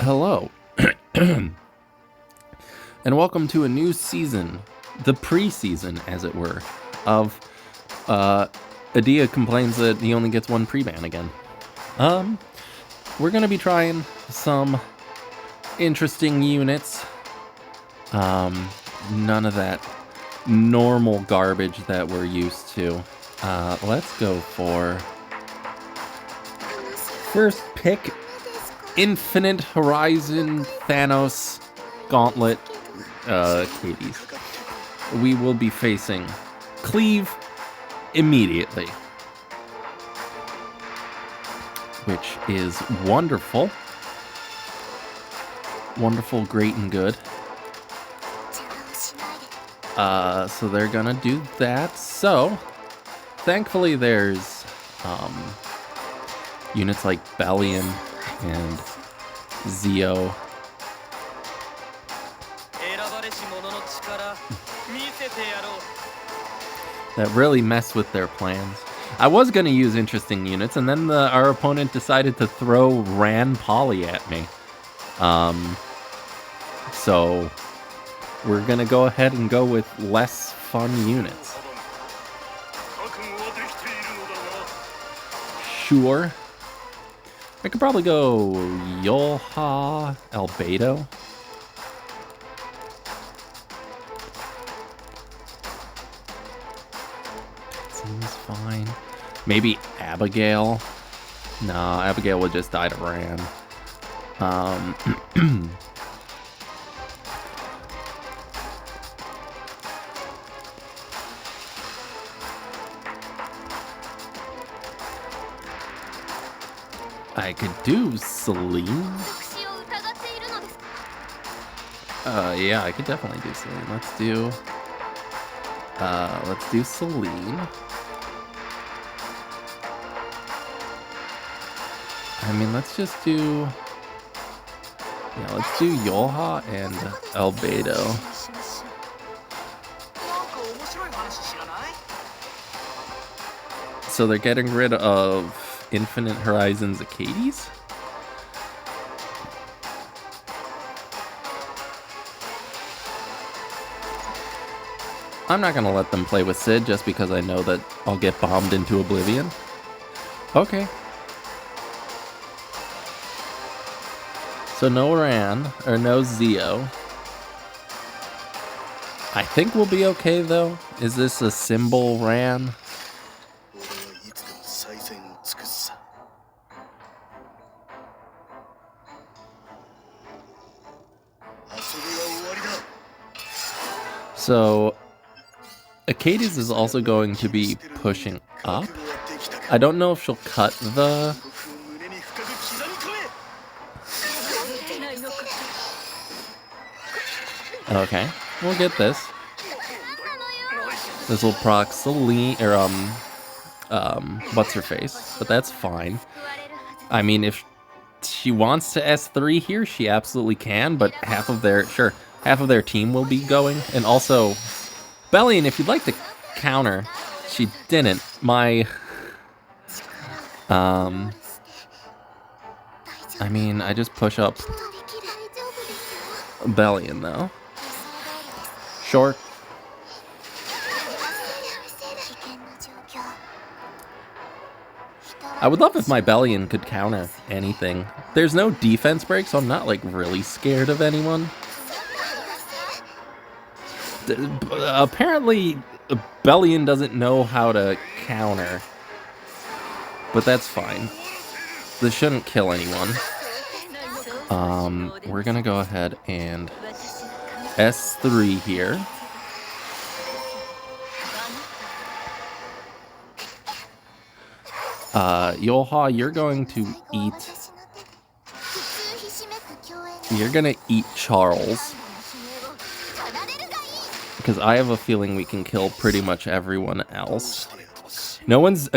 Hello, and welcome to a new season, the preseason, as it were, of Adia complains that he only gets one pre-ban again. We're gonna be trying some interesting units. None of that normal garbage that we're used to. Let's go for first pick. Infinite Horizon Thanos Gauntlet Hades. We will be facing Cleave immediately, which is wonderful. Wonderful, great, and good. So they're gonna do that. So, thankfully there's units like Bellion and Zio. That really mess with their plans. I was going to use interesting units, and then our opponent decided to throw Ran Poly at me. So we're going to go ahead and go with less fun units. Sure. I could probably go Yolha Albedo. Seems fine. Maybe Abigail. No, Abigail would just die to Ran. I could do Celine. Yeah, I could definitely do Celine. Let's do Celine. I mean, let's just do... Yeah, let's do Yolha and Albedo. So they're getting rid of Infinite Horizons Hades? I'm not gonna let them play with Sid just because I know that I'll get bombed into oblivion. Okay. So no Ran, or no Zio. I think we'll be okay though. Is this a symbol Ran? So, Hades is also going to be pushing up. I don't know if she'll cut the... Okay, we'll get this. This will proc Celine, or what's her face? But that's fine. I mean, if she wants to S3 here, she absolutely can, but half of their team will be going. And also, Bellion, if you'd like to counter, she didn't. I mean, I just push up Bellion, though. Short. I would love if my Bellion could counter anything. There's no defense break, so I'm not, like, really scared of anyone. Apparently, Bellion doesn't know how to counter. But that's fine. This shouldn't kill anyone. We're gonna go ahead and S3 here. Yolha, you're going to eat... You're gonna eat Charles. Because I have a feeling we can kill pretty much everyone else. No one's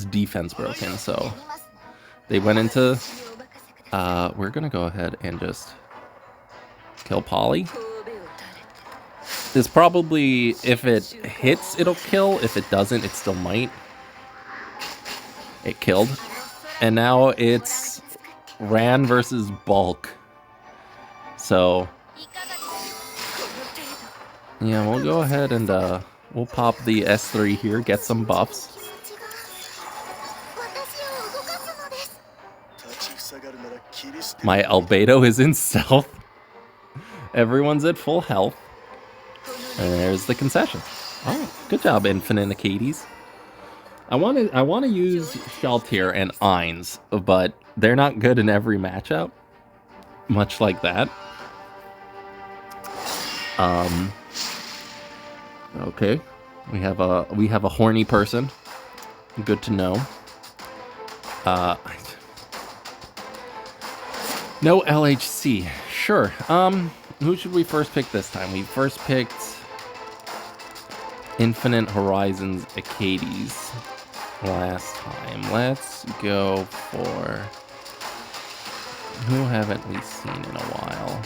defense broken, so... They went into... we're gonna go ahead and just... kill Polly. This probably, if it hits, it'll kill. If it doesn't, it still might. It killed. And now it's Ran versus Bulk. So yeah, we'll go ahead and we'll pop the S3 here, get some buffs. My albedo is in stealth. Everyone's at full health. And there's the concession. Oh, good job, Infinite Acades. I want to use Shaltir and Ainz, but they're not good in every matchup. Much like that. Okay. We have a horny person. Good to know. No LHC. Sure. Who should we first pick this time? We first picked Infinite Horizons Acades last time. Let's go for... Who haven't we seen in a while?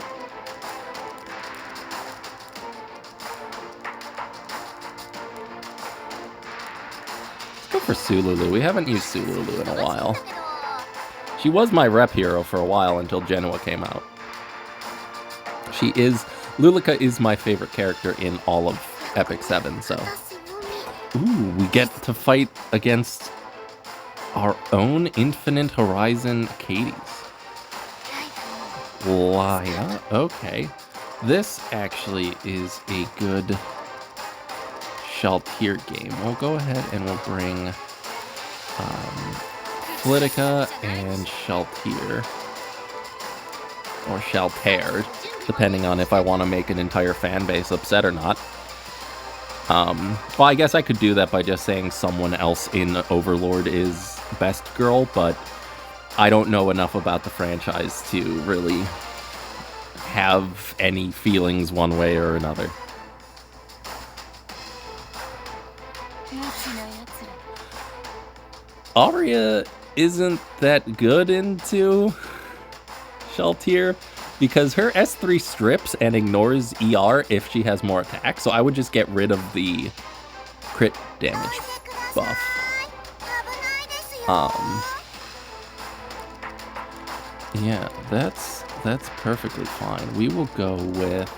Let's go for Sululu. We haven't used Sululu in a while. She was my rep hero for a while until Genoa came out. Lulica is my favorite character in all of EpicSeven, so... Ooh, we get to fight against our own Infinite Horizon Acades. Leica, okay. This actually is a good Shaltir game. We'll go ahead and we'll bring Politica and Shaltir. Or Shaltair, depending on if I want to make an entire fan base upset or not. Well, I guess I could do that by just saying someone else in Overlord is best girl, but I don't know enough about the franchise to really have any feelings one way or another. Aria isn't that good into Shaltir because her S3 strips and ignores ER if she has more attack, so I would just get rid of the crit damage buff. Yeah, that's perfectly fine. We will go with...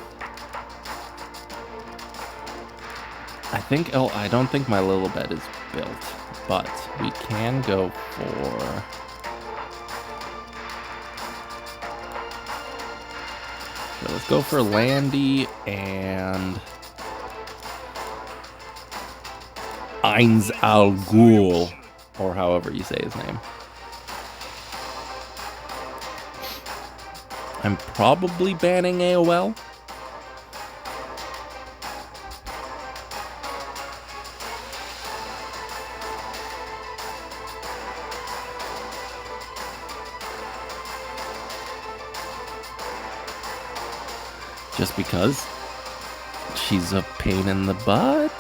I don't think my Lilibet is built, but we can go for... So let's go for Landy and Ainz Al Ghul, or however you say his name. I'm probably banning AOL. Just because she's a pain in the butt.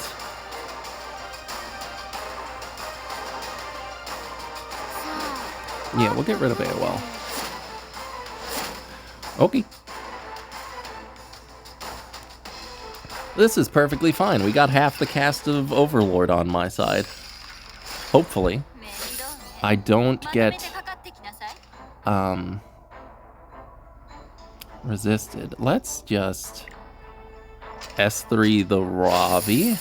Yeah, we'll get rid of AOL. Okay. This is perfectly fine. We got half the cast of Overlord on my side. Hopefully. I don't get resisted. Let's just S3 the Ravi.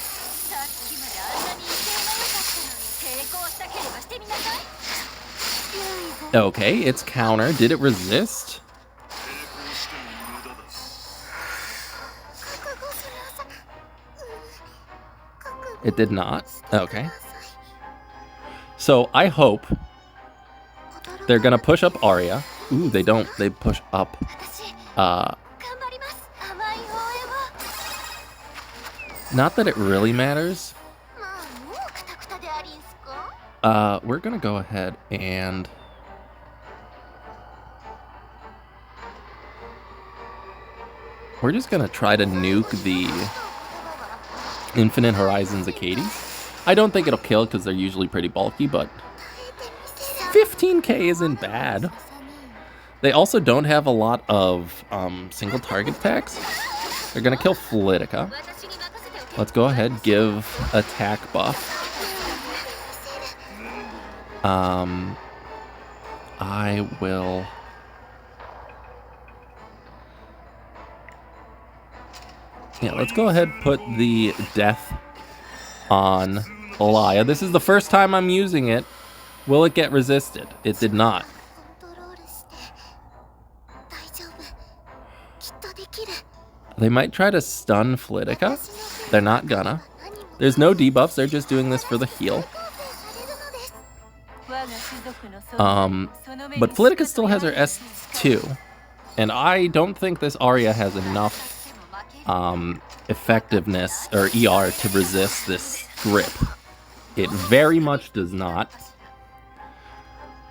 Okay, it's counter. Did it resist? It did not. Okay. So I hope they're gonna push up Arya. Ooh, they don't. They push up. Not that it really matters. We're gonna go ahead and we're just gonna try to nuke the Infinite Horizons Acades. I don't think it'll kill because they're usually pretty bulky, but 15k isn't bad. They also don't have a lot of single target attacks. They're gonna kill Politica. Let's go ahead, give attack buff. I will Yeah, let's go ahead and put the death on Leica. This is the first time I'm using it. Will it get resisted? It did not. They might try to stun Flitica. They're not gonna. There's no debuffs, they're just doing this for the heal. But Flitica still has her S2. And I don't think this Arya has enough effectiveness, or ER, to resist this grip. It very much does not.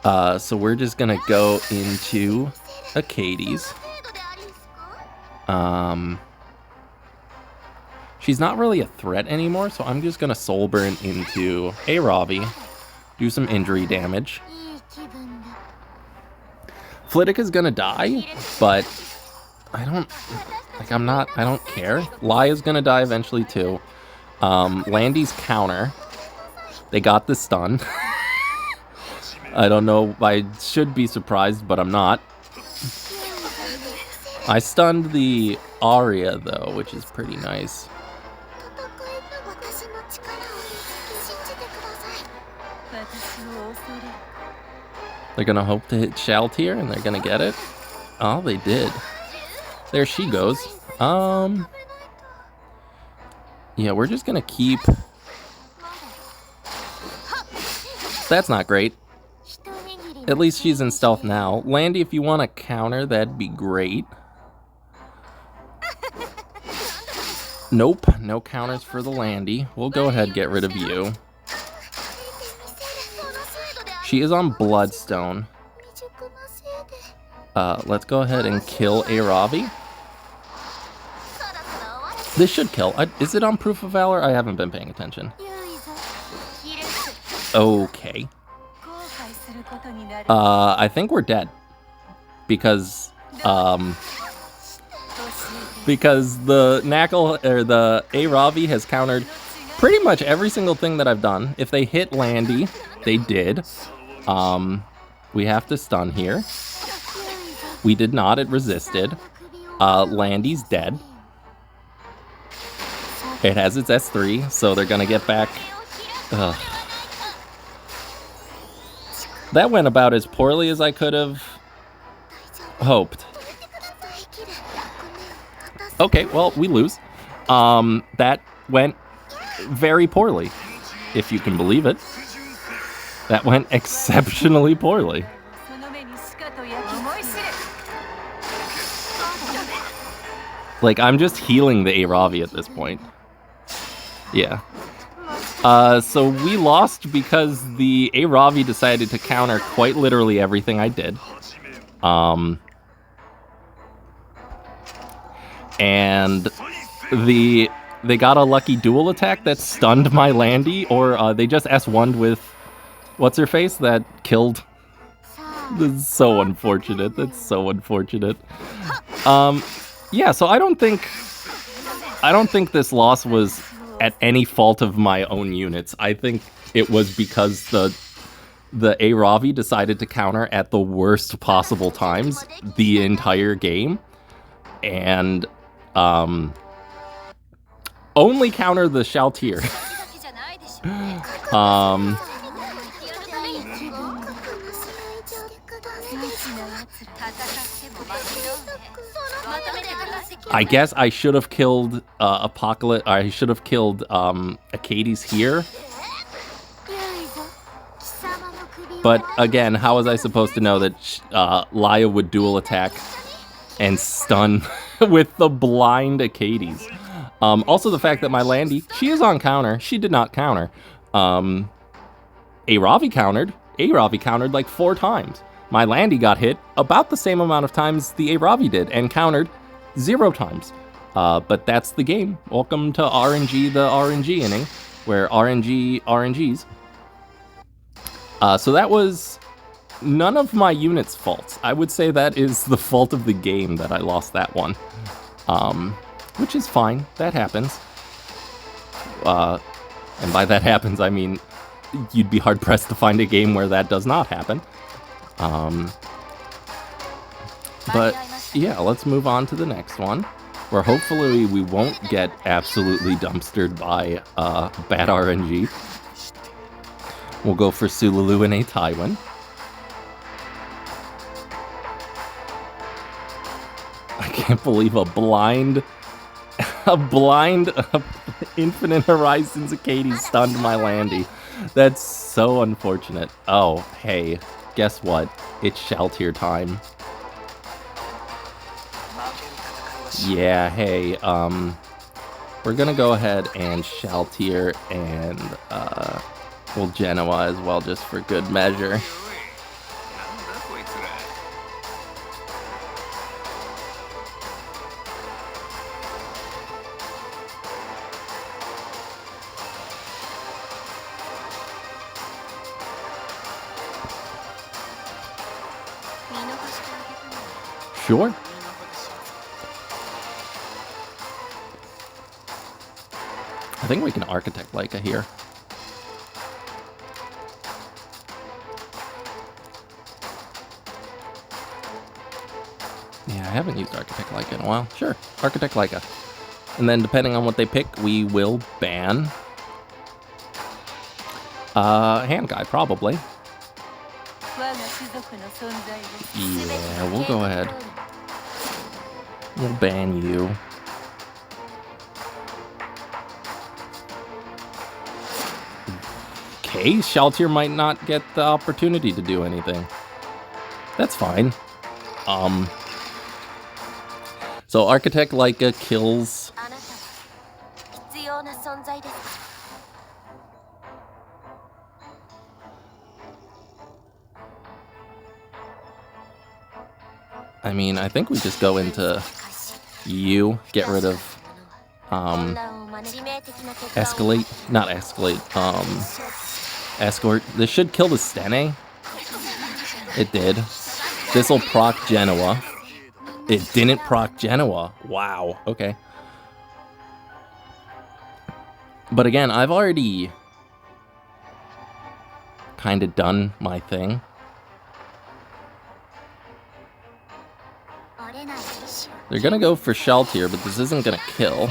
So we're just gonna go into Acades. She's not really a threat anymore, so I'm just gonna Soul Burn into a Ravi, do some injury damage. Flittica's gonna die, but I don't care. Leica's gonna die eventually too. Landy's counter. They got the stun. I don't know, I should be surprised, but I'm not. I stunned the Arya though, which is pretty nice. They're gonna hope to hit Shalt here, and they're gonna get it. Oh, they did. There she goes. Yeah, we're just gonna keep... That's not great. At least she's in stealth now. Landy, if you want to counter, that'd be great. Nope, no counters for the Landy. We'll go ahead and get rid of you. She is on Bloodstone. Let's go ahead and kill a Ravi. This should kill. Is it on Proof of Valor? I haven't been paying attention. Okay. I think we're dead. Because the Knuckle, or the Ravi has countered pretty much every single thing that I've done. If they hit Landy, they did. We have to stun here. We did not, it resisted. Landy's dead. It has its S3, so they're gonna get back. Ugh. That went about as poorly as I could have hoped. Okay, well, we lose. That went very poorly, if you can believe it. That went exceptionally poorly. Like, I'm just healing the Aravi at this point. Yeah. So we lost because the Aravi decided to counter quite literally everything I did. And they got a lucky dual attack that stunned my Landy, or they just S1'd with what's-her-face that killed. This is so unfortunate. That's so unfortunate. Yeah, so I don't think this loss was at any fault of my own units. I think it was because the Aravi decided to counter at the worst possible times the entire game, and only counter the Shaltir. I guess I should have killed Apocalypse. I should have killed Acades here. But again, how was I supposed to know that Leica would dual attack and stun with the blind Acades? Also, the fact that my Landy, she is on counter. She did not counter. Aravi countered. Aravi countered like 4 times. My Landy got hit about the same amount of times the Aravi did and countered 0 times. But that's the game. Welcome to RNG, the RNG inning, where RNGs. So that was none of my units' faults. I would say that is the fault of the game that I lost that one. Which is fine. That happens. And by that happens, I mean, you'd be hard-pressed to find a game where that does not happen. But yeah, let's move on to the next one. where hopefully we won't get absolutely dumpstered by bad RNG. We'll go for Sululu and a Tywin. I can't believe a blind Infinite Horizons Akadi stunned my Landy. That's so unfortunate. Oh, hey, guess what? It's Shaltier time. Yeah, hey, we're gonna go ahead and Shaltier and, well, Genoa as well, just for good measure. Sure. I think we can Architect Leica here. Yeah, I haven't used Architect Leica in a while. Sure, Architect Leica. And then depending on what they pick, we will ban Hand Guy, probably. Yeah, we'll go ahead. We'll ban you. Okay, Shaltier might not get the opportunity to do anything. That's fine. So Architect Leica kills... I mean, I think we just go into you, get rid of, Escalate, not Escalate, Escort. This should kill the Stene. It did. This'll proc Genoa. It didn't proc Genoa. Wow, okay. But again, I've already kind of done my thing. They're gonna go for Shaltier, but this isn't gonna kill.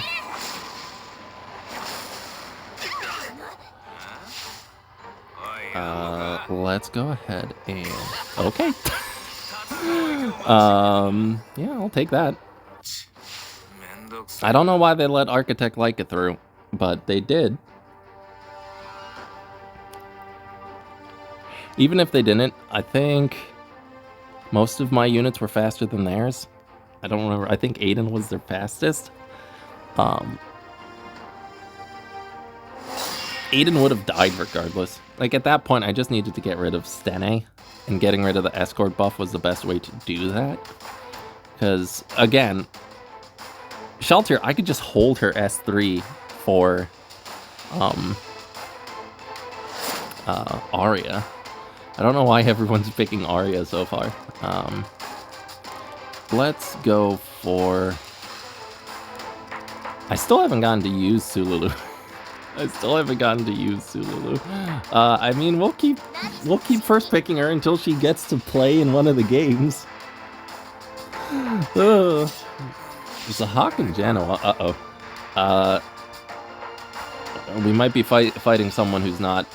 Let's go ahead and... Okay. Yeah, I'll take that. I don't know why they let Architect Leica through, but they did. Even if they didn't, I think most of my units were faster than theirs. I don't remember. I think Aiden was their fastest. Aiden would have died regardless. Like, at that point, I just needed to get rid of Stene, and getting rid of the escort buff was the best way to do that. Because, again, Shaltier, I could just hold her S3 for Arya. I don't know why everyone's picking Arya so far. Let's go for... I still haven't gotten to use Sululu. I mean, we'll keep first picking her until she gets to play in one of the games. There's a Hawk in Genoa. We might be fighting someone who's not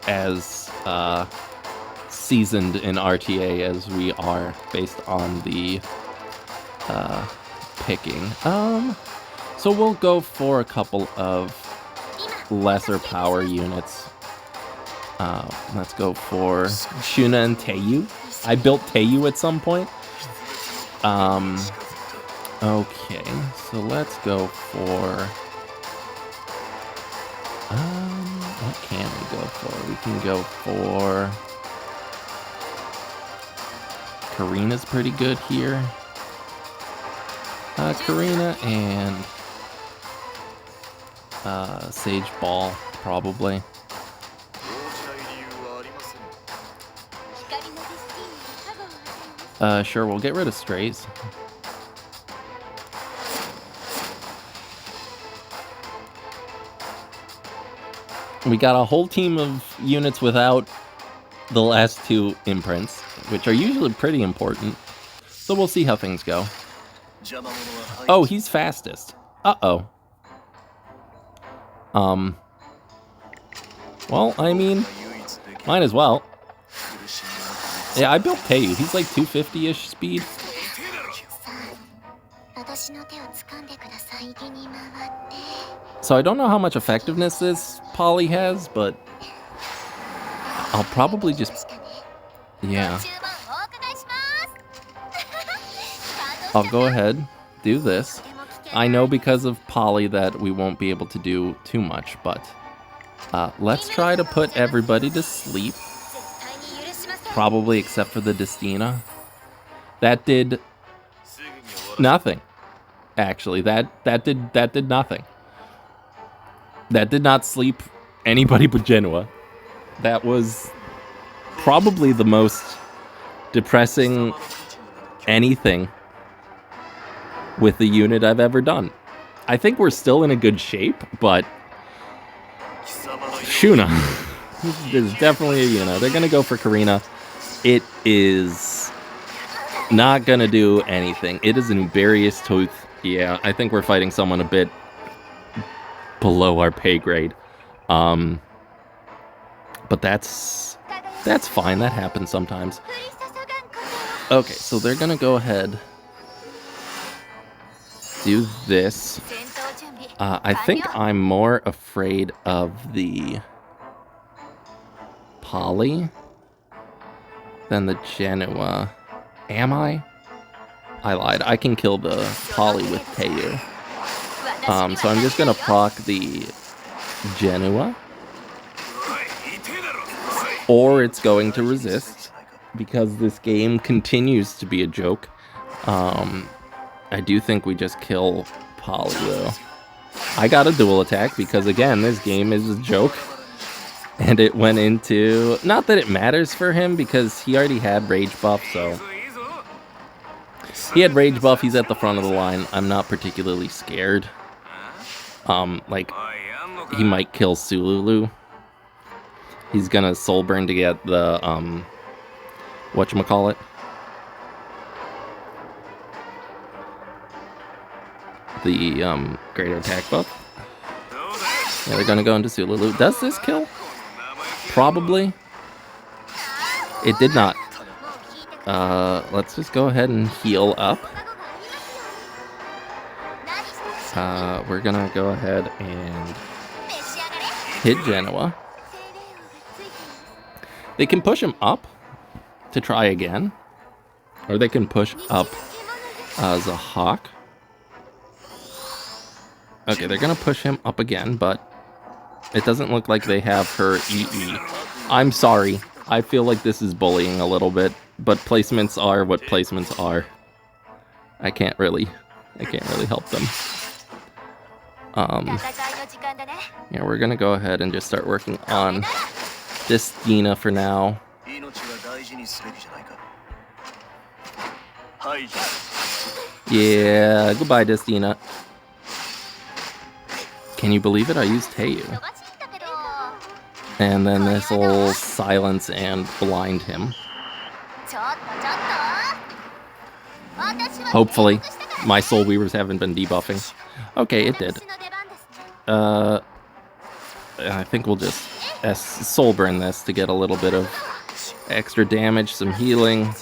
as seasoned in RTA as we are, based on the picking. So we'll go for a couple of lesser power units. Let's go for Shuna and Teiyu. I built Teiyu at some point. Okay, so let's go for... what can we go for? We can go for... Karina's pretty good here. Karina and... Sage Ball, probably. Sure, we'll get rid of Strays. We got a whole team of units without the last two imprints, which are usually pretty important. So we'll see how things go. Oh, he's fastest. Uh-oh. Well, I mean, might as well. Yeah, I built Teiyu. He's like 250-ish speed. So I don't know how much effectiveness this poly has, but I'll probably just... Yeah. I'll go ahead, do this. I know because of poly that we won't be able to do too much, but let's try to put everybody to sleep. Probably except for the Destina. That did nothing. Actually, that did nothing. That did not sleep anybody but Genoa. That was probably the most depressing anything with the unit I've ever done. I think we're still in a good shape, but Shuna is definitely a unit. They're gonna go for Karina. It is not gonna do anything. It is an Uberius Tooth. Yeah, I think we're fighting someone a bit below our pay grade. But that's fine. That happens sometimes. Okay, so they're gonna go ahead, do this. I think I'm more afraid of the poly than the Genoa. Am I? I lied. I can kill the poly with Teiyu. So I'm just gonna proc the Genoa. Or it's going to resist, because this game continues to be a joke. I do think we just kill poly, though. I got a dual attack, because again, this game is a joke. And it went into... Not that it matters for him, because he already had rage buff, so... He had rage buff, he's at the front of the line. I'm not particularly scared. Like, he might kill Sululu. He's gonna soul burn to get the, whatchamacallit? The, greater attack buff. Yeah, they're gonna go into Sululu. Does this kill? Probably. It did not. Let's just go ahead and heal up. We're gonna go ahead and hit Genoa. They can push him up to try again, or they can push up as a hawk. Okay, they're gonna push him up again, but it doesn't look like they have her EE. I'm sorry. I feel like this is bullying a little bit, but placements are what placements are. I can't really help them. Yeah, we're gonna go ahead and just start working on Destina for now. Yeah, goodbye, Destina. Can you believe it? I used Teiyu. And then this will silence and blind him. Hopefully. My Soul Weavers haven't been debuffing. Okay, it did. I think we'll just soul burn this to get a little bit of extra damage, some healing.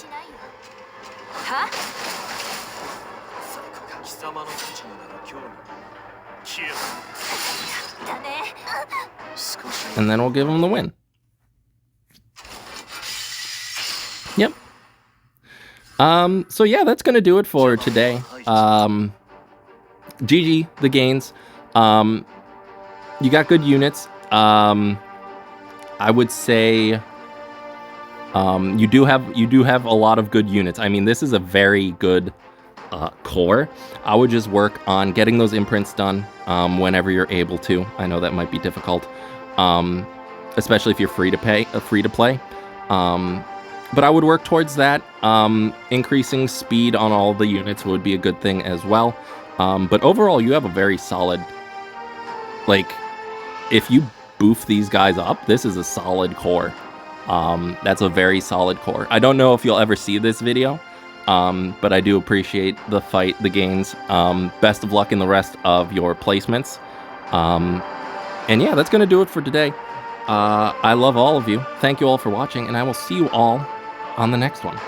And then we'll give him the win. Yep. So yeah, that's gonna do it for today. GG, the gains. You got good units. I would say you do have a lot of good units. I mean, this is a very good core. I would just work on getting those imprints done whenever you're able to. I know that might be difficult, especially if you're free to play. But I would work towards that. Increasing speed on all the units would be a good thing as well. But overall, you have a very solid, like, if you boof these guys up, this is a solid core. That's a very solid core. I don't know if you'll ever see this video, but I do appreciate the fight, the gains. Best of luck in the rest of your placements. And yeah, that's going to do it for today. I love all of you. Thank you all for watching, and I will see you all on the next one.